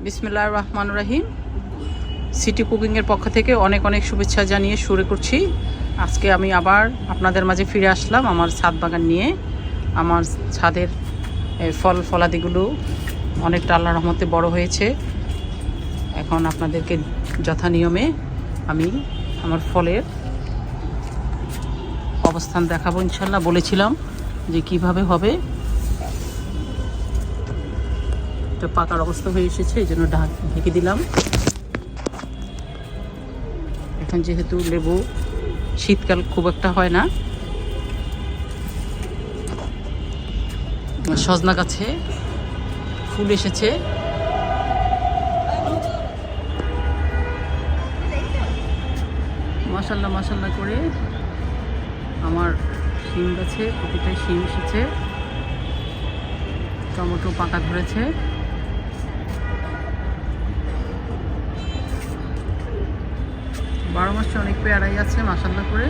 বিসমিল্লাহির রহমানির রহিম। সিটি কুকিংয়ের পক্ষ থেকে অনেক অনেক শুভেচ্ছা জানিয়ে শুরু করছি। আজকে আমি আবার আপনাদের মাঝে ফিরে আসলাম আমার ছাদ বাগান নিয়ে। আমার ছাদের ফলাদিগুলো অনেকটা আল্লাহর রহমতে বড় হয়েছে। এখন আপনাদেরকে যথা নিয়মে আমি আমার ফলের অবস্থান দেখাবো ইনশাল্লাহ। বলেছিলাম যে কিভাবে হবে। পাকার অবস্থা হয়ে এসেছে, এই জন্য ঢেকে দিলাম। এখন যেহেতু লেবু শীতকাল খুব একটা হয় না, সজনা গাছে ফুল এসেছে। মাশাল্লাহ মাশাল্লাহ করে আমার শিম গাছে প্রতিটাই শিম এসেছে। টমেটো পাকা ধরেছে। বারো মাসে অনেক পেয়ারাই আছে মাশাল্লাহ করে।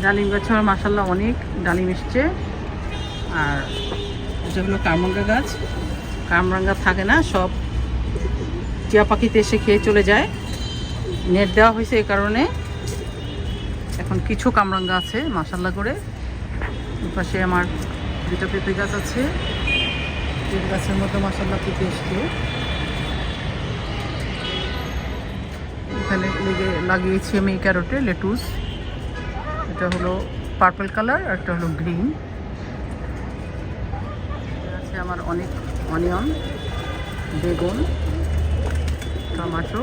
ডালিম গাছে মাশাল্লাহ অনেক ডালিম এসছে। আর এটা হলো কামরাঙ্গা গাছ। কামরাঙ্গা থাকে না, সব টিয়া পাখিতে এসে খেয়ে চলে যায়। নেট দেওয়া হয়েছে এই কারণে। এখন কিছু কামরাঙ্গা আছে মাশাল্লাহ করে। পাশে আমার দুটো পেঁপে গাছ আছে। পেঁপে গাছের মধ্যে মাশাল্লাহ পেঁপে এসছে। এখানে লাগিয়েছি আমি ক্যারোটে লেটুস। এটা হলো পার্পল কালার আর একটা হলো গ্রিন। আছে আমার অনেক অনিয়ন, বেগুন, টমেটো।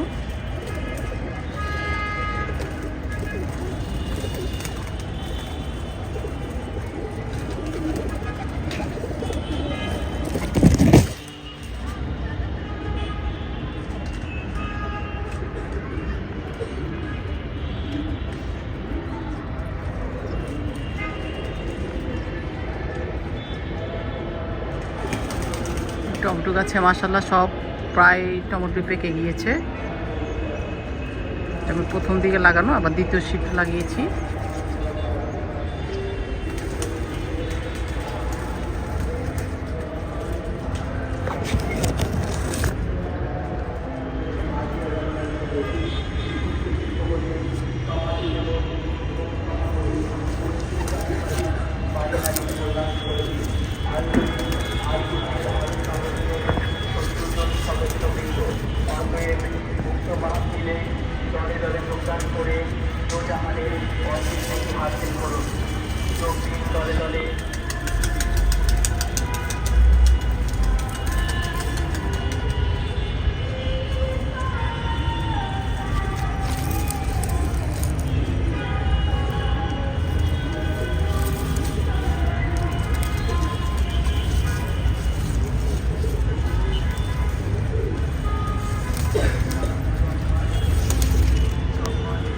টমেটো গাছে মাশাল্লাহ সব প্রায় টমেটো পেকে গিয়েছে। আমি প্রথম দিকে লাগানো, আবার দ্বিতীয় শিফট লাগিয়েছি।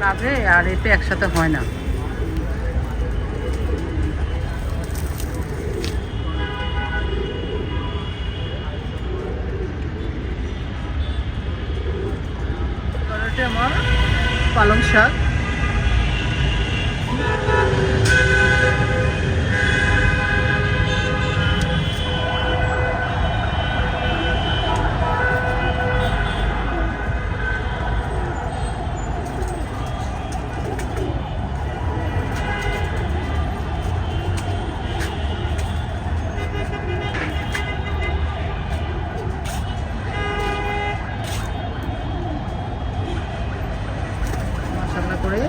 কাজে আর এতে একসাথে হয় না। আমার পালং শাক, করে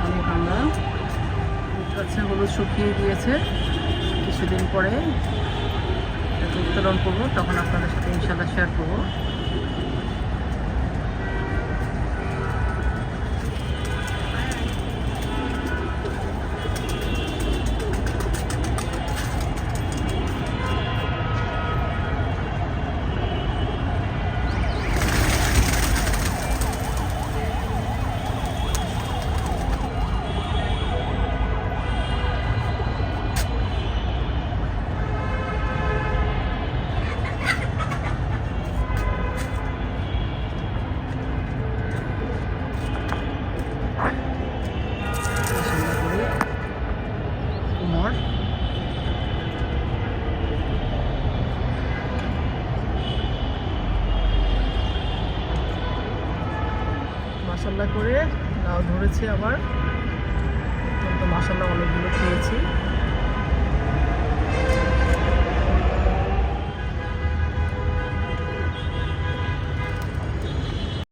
অনেক আমরা গাছে হলুদ শুকিয়ে দিয়েছে, কিছুদিন পরে এটাকে উত্তোলন করবো, তখন আপনাদের সাথে ইনশাল্লাহ শেয়ার করবো। মাশাআল্লাহ করে লাউ ধরেছে আবার, তো মাশাআল্লাহ অনেকগুলো খেয়েছি।